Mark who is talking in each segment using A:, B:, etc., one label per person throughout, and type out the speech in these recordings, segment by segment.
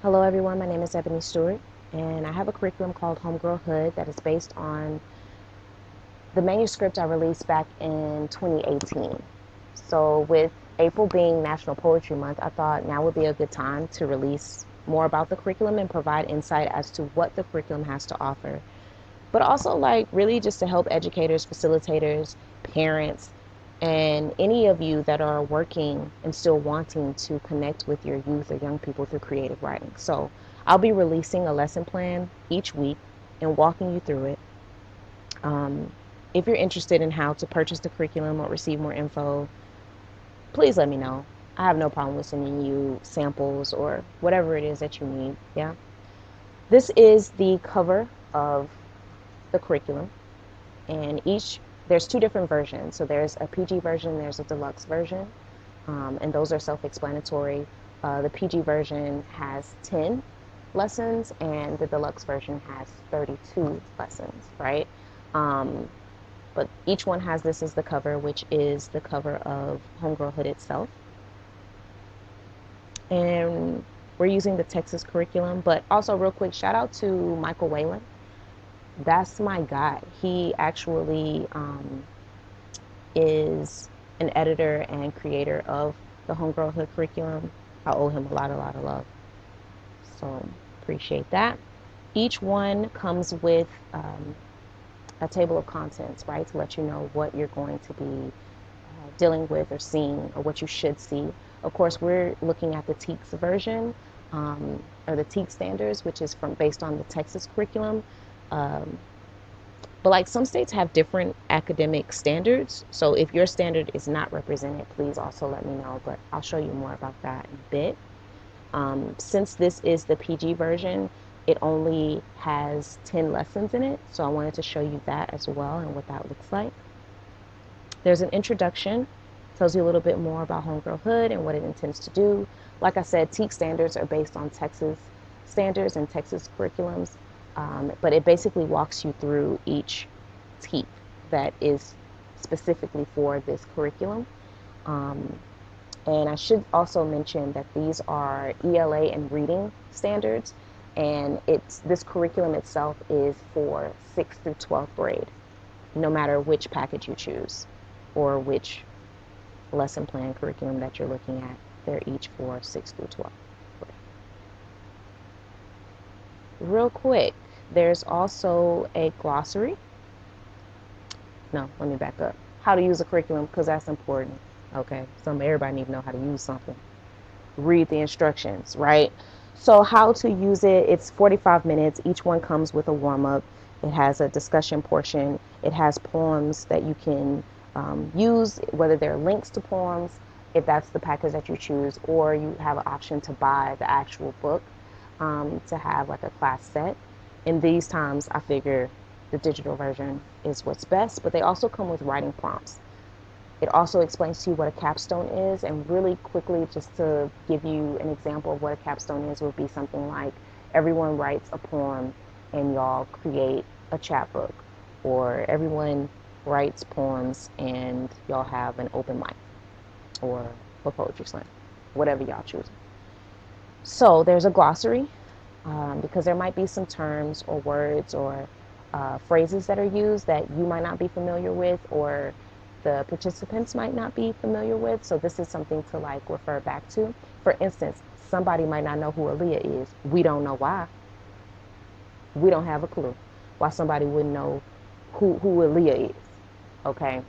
A: Hello everyone, my name is Ebony Stewart and I have a curriculum called Home.Girl.Hood that is based on the manuscript I released back in 2018. So with April being National Poetry Month, I thought now would be a good time to release more about the curriculum and provide insight as to what the curriculum has to offer. But also really just to help educators, facilitators, parents, and any of you that are working and still wanting to connect with your youth or young people through creative writing. So I'll be releasing a lesson plan each week and walking you through it. If you're interested in how to purchase the curriculum or receive more info, please let me know. I have no problem with sending you samples or whatever it is that you need. Yeah. This is the cover of the curriculum, and there's two different versions. So there's a PG version, there's a deluxe version, and those are self-explanatory. The PG version has 10 lessons, and the deluxe version has 32 lessons, right? But each one has this as the cover, which is the cover of Home.Girl.Hood itself. And we're using the Texas curriculum, but also real quick, shout out to Michael Whalen. That's my guy. He actually is an editor and creator of the Home.Girl.Hood curriculum. I owe him a lot of love. So appreciate that. Each one comes with a table of contents, right, to let you know what you're going to be dealing with or seeing, or what you should see. Of course, we're looking at the TEKS version, or the TEKS standards, which is based on the Texas curriculum. But some states have different academic standards. So if your standard is not represented, please also let me know. But I'll show you more about that in a bit. Since this is the PG version, it only has 10 lessons in it. So I wanted to show you that as well and what that looks like. There's an introduction, tells you a little bit more about Home.Girl.Hood and what it intends to do. Like I said, TEKS standards are based on Texas standards and Texas curriculums, but it basically walks you through each TEK that is specifically for this curriculum. And I should also mention that these are ELA and reading standards, and this curriculum itself is for 6th through 12th grade, no matter which package you choose or which lesson plan curriculum that you're looking at. They're each for 6th through 12th grade. Real quick, there's also a glossary. No, let me back up. How to use a curriculum, because that's important. Okay, everybody need to know how to use something. Read the instructions, right? So how to use it, it's 45 minutes. Each one comes with a warm-up. It has a discussion portion. It has poems that you can use, whether they're links to poems, if that's the package that you choose, or you have an option to buy the actual book to have like a class set. In these times, I figure the digital version is what's best, but they also come with writing prompts. It also explains to you what a capstone is, and really quickly, just to give you an example of what a capstone is, would be something like everyone writes a poem and y'all create a chapbook, or everyone writes poems and y'all have an open mic or a poetry slam, whatever y'all choose. So there's a glossary, because there might be some terms or words or phrases that are used that you might not be familiar with, or the participants might not be familiar with. So this is something to refer back to. For instance, somebody might not know who Aaliyah is. We don't know why. We don't have a clue why somebody wouldn't know who Aaliyah is. Okay.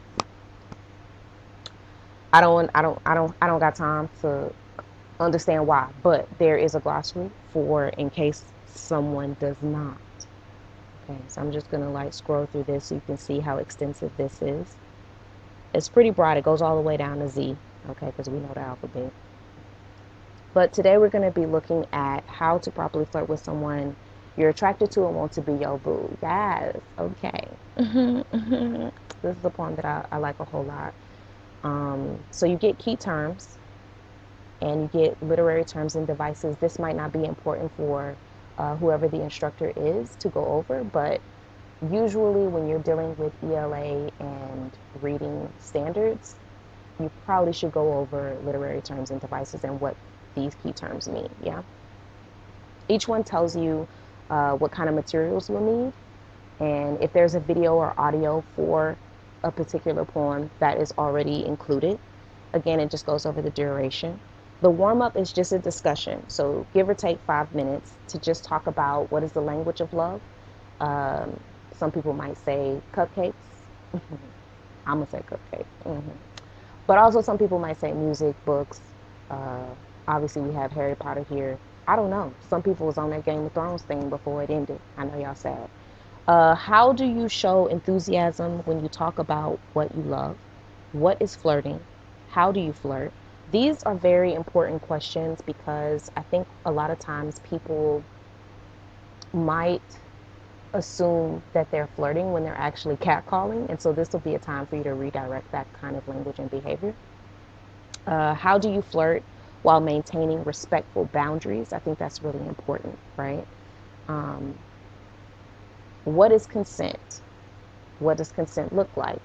A: I don't got time to understand why, but there is a glossary for in case someone does not. Okay, so I'm just gonna scroll through this so you can see how extensive this is. It's pretty broad. It goes all the way down to Z, okay, because we know the alphabet. But today we're going to be looking at how to properly flirt with someone you're attracted to and want to be your boo. Yes, okay. This is a poem that I like a whole lot. So you get key terms and you get literary terms and devices. This might not be important for whoever the instructor is to go over, but usually when you're dealing with ELA and reading standards, you probably should go over literary terms and devices and what these key terms mean, yeah? Each one tells you what kind of materials you'll need, and if there's a video or audio for a particular poem that is already included. Again, it just goes over the duration. The warm up is just a discussion, so give or take 5 minutes to just talk about what is the language of love. Um, some people might say cupcakes. I'm gonna say cupcakes. But also, some people might say music, books. Uh, Obviously, we have Harry Potter here. I don't know. Some people was on that Game of Thrones thing before it ended. I know y'all sad. How do you show enthusiasm when you talk about what you love? What is flirting? How do you flirt? These are very important questions because I think a lot of times people might assume that they're flirting when they're actually catcalling. And so this will be a time for you to redirect that kind of language and behavior. How do you flirt while maintaining respectful boundaries? I think that's really important, right? Um, what is consent? What does consent look like?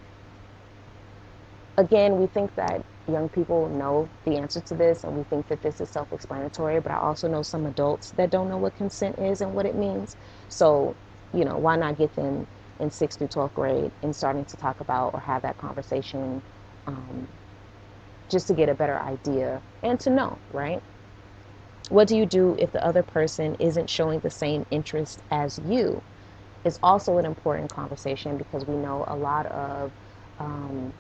A: Again, we think that young people know the answer to this and we think that this is self-explanatory, but I also know some adults that don't know what consent is and what it means. So, why not get them in 6th through 12th grade and starting to talk about or have that conversation, just to get a better idea and to know, right? What do you do if the other person isn't showing the same interest as you? Is also an important conversation because we know a lot of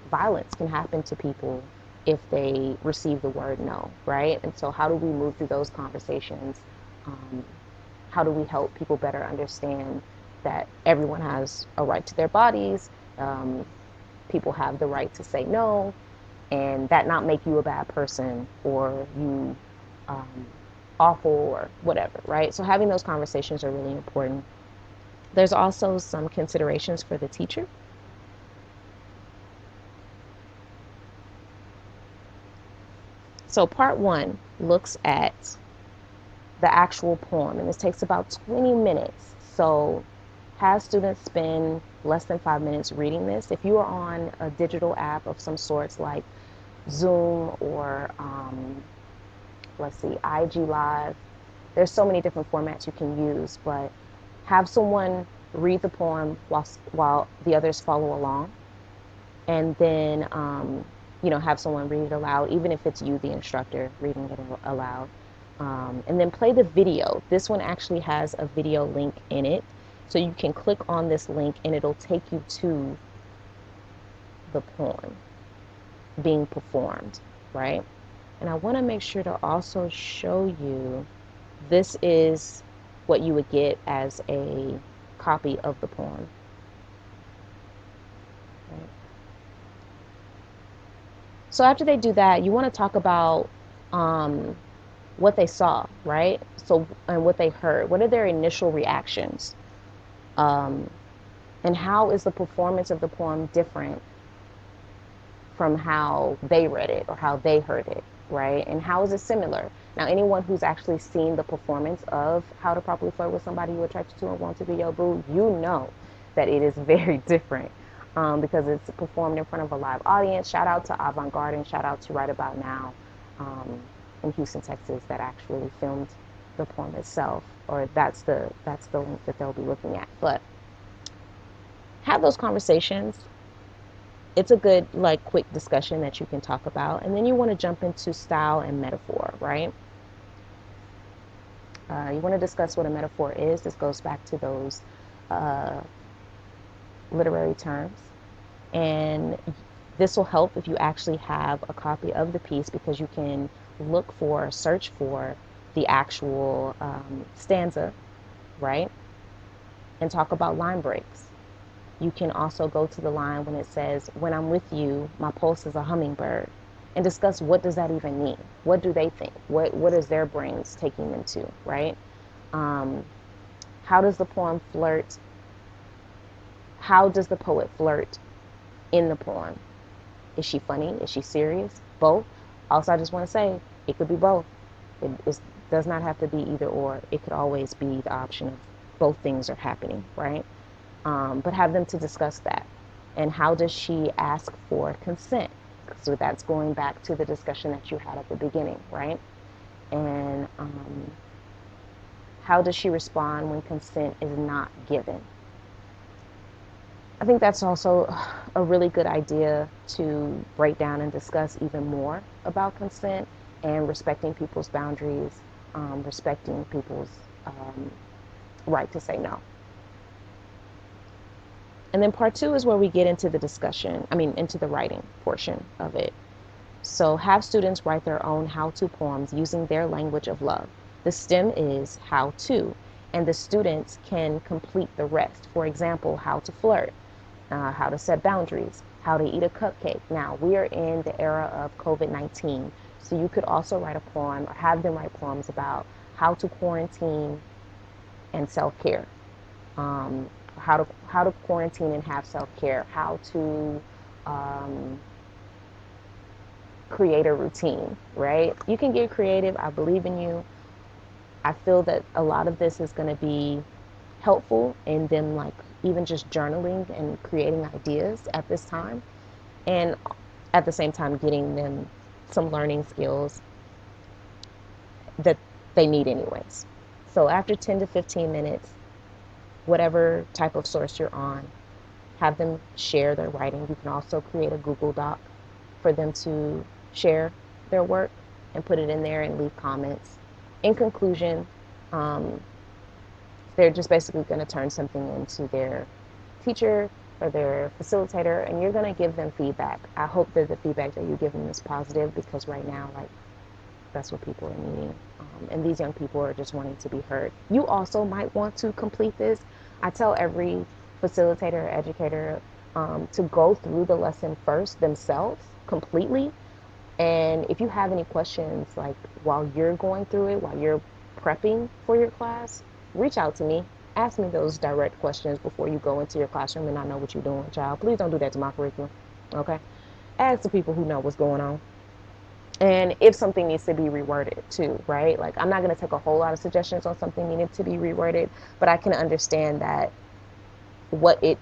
A: violence can happen to people if they receive the word no, right? And so, how do we move through those conversations? Um, how do we help people better understand that everyone has a right to their bodies? People have the right to say no, and that not make you a bad person or you um, awful or whatever, right? So, having those conversations are really important. There's also some considerations for the teacher. So part one looks at the actual poem, and this takes about 20 minutes. So have students spend less than 5 minutes reading this. If you are on a digital app of some sorts like Zoom or let's see, IG Live, there's so many different formats you can use, but have someone read the poem while the others follow along, and then have someone read it aloud, even if it's you, the instructor, reading it aloud. And then play the video. This one actually has a video link in it, so you can click on this link and it'll take you to the poem being performed, right? And I want to make sure to also show you, this is what you would get as a copy of the poem. Right? So after they do that, you want to talk about what they saw, right? So, and what they heard. What are their initial reactions? Um, and how is the performance of the poem different from how they read it or how they heard it, right? And how is it similar? Now, anyone who's actually seen the performance of How to Properly Flirt with Somebody You're Attracted to and Want to Be Your Boo, you know that it is very different, because it's performed in front of a live audience. Shout out to Avant Garde and shout out to Right About Now in Houston, Texas, that actually filmed the poem itself, or that's the link that they'll be looking at. But have those conversations. It's a good quick discussion that you can talk about, and then you want to jump into style and metaphor, right? You want to discuss what a metaphor is. This goes back to those literary terms, and this will help if you actually have a copy of the piece, because you can search for the actual stanza, right? And talk about line breaks. You can also go to the line when it says, "When I'm with you, my pulse is a hummingbird," and discuss what does that even mean? What do they think? What is their brains taking them to, right? How does the poem flirt? How does the poet flirt in the poem? Is she funny? Is she serious? Both. Also, I just want to say, it could be both. It does not have to be either or. It could always be the option of both things are happening, right? But have them to discuss that. And how does she ask for consent? So that's going back to the discussion that you had at the beginning, right? And How does she respond when consent is not given? I think that's also a really good idea to break down and discuss even more about consent and respecting people's boundaries, respecting people's right to say no. And then part two is where we get into the discussion, into the writing portion of it. So have students write their own how-to poems using their language of love. The STEM is how to, and the students can complete the rest. For example, how to flirt, how to set boundaries, how to eat a cupcake. Now, we are in the era of COVID-19, so you could also write a poem or have them write poems about how to quarantine and self-care, how to quarantine and have self-care, how to create a routine, right? You can get creative. I believe in you. I feel that a lot of this is going to be helpful in them, like even just journaling and creating ideas at this time, and at the same time getting them some learning skills that they need anyways. So after 10 to 15 minutes, whatever type of source you're on, have them share their writing. You can also create a Google Doc for them to share their work and put it in there and leave comments. In conclusion, they're just basically going to turn something into their teacher or their facilitator, and you're going to give them feedback. I hope that the feedback that you give them is positive, because right now, like, that's what people are needing. And these young people are just wanting to be heard. You also might want to complete this. I tell every facilitator or educator to go through the lesson first themselves completely. And if you have any questions, like while you're going through it, while you're prepping for your class, reach out to me. Ask me those direct questions before you go into your classroom and not know what you're doing, child. Please don't do that to my curriculum, okay? Ask the people who know what's going on. And if something needs to be reworded too, right? Like, I'm not going to take a whole lot of suggestions on something needing to be reworded, but I can understand that what it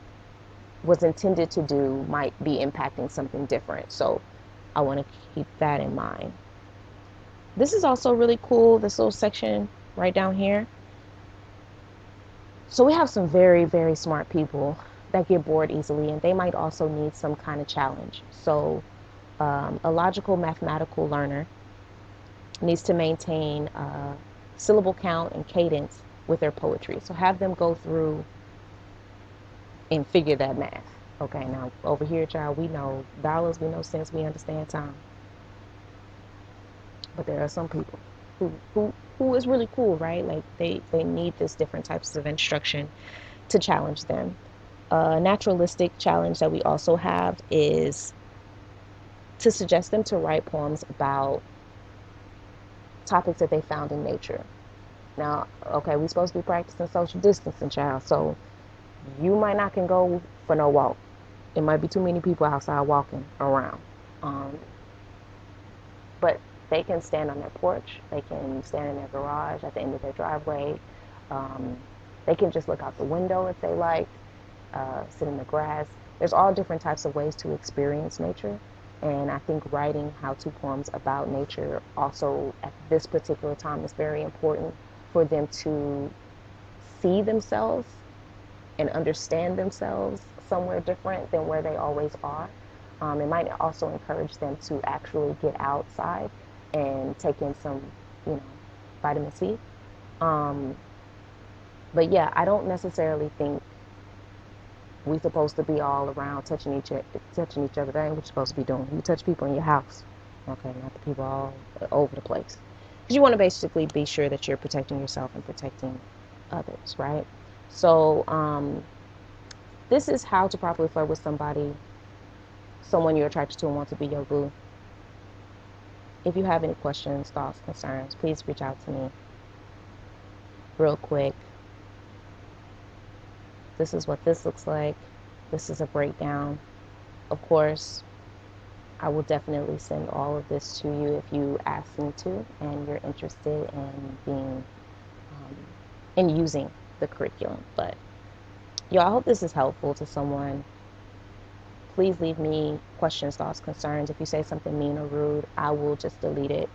A: was intended to do might be impacting something different. So I want to keep that in mind. This is also really cool, this little section right down here. So we have some very, very smart people that get bored easily, and they might also need some kind of challenge. So a logical mathematical learner needs to maintain a syllable count and cadence with their poetry. So have them go through and figure that math. Okay, now over here, child, we know dollars, we know cents, we understand time. But there are some people who is really cool, right? Like they need this different types of instruction to challenge them. A naturalistic challenge that we also have is to suggest them to write poems about topics that they found in nature. Now, okay, we're supposed to be practicing social distancing, child, so you might not can go for no walk. It might be too many people outside walking around. But they can stand on their porch. They can stand in their garage at the end of their driveway. They can just look out the window if they like, sit in the grass. There's all different types of ways to experience nature. And I think writing how-to poems about nature also at this particular time is very important for them to see themselves and understand themselves somewhere different than where they always are. It might also encourage them to actually get outside and take in some, vitamin C. But yeah, I don't necessarily think we're supposed to be all around touching each other. That ain't what you're supposed to be doing. You touch people in your house, okay, not the people all over the place. Because you want to basically be sure that you're protecting yourself and protecting others, right? So this is how to properly flirt with somebody, someone you're attracted to and want to be your boo. If you have any questions, thoughts, concerns, please reach out to me real quick. This is what this looks like. This is a breakdown. Of course, I will definitely send all of this to you if you ask me to and you're interested in being in using the curriculum. But y'all, I hope this is helpful to someone. Please leave me questions, thoughts, concerns. If you say something mean or rude, I will just delete it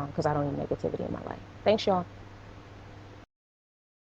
A: because I don't need negativity in my life. Thanks, y'all.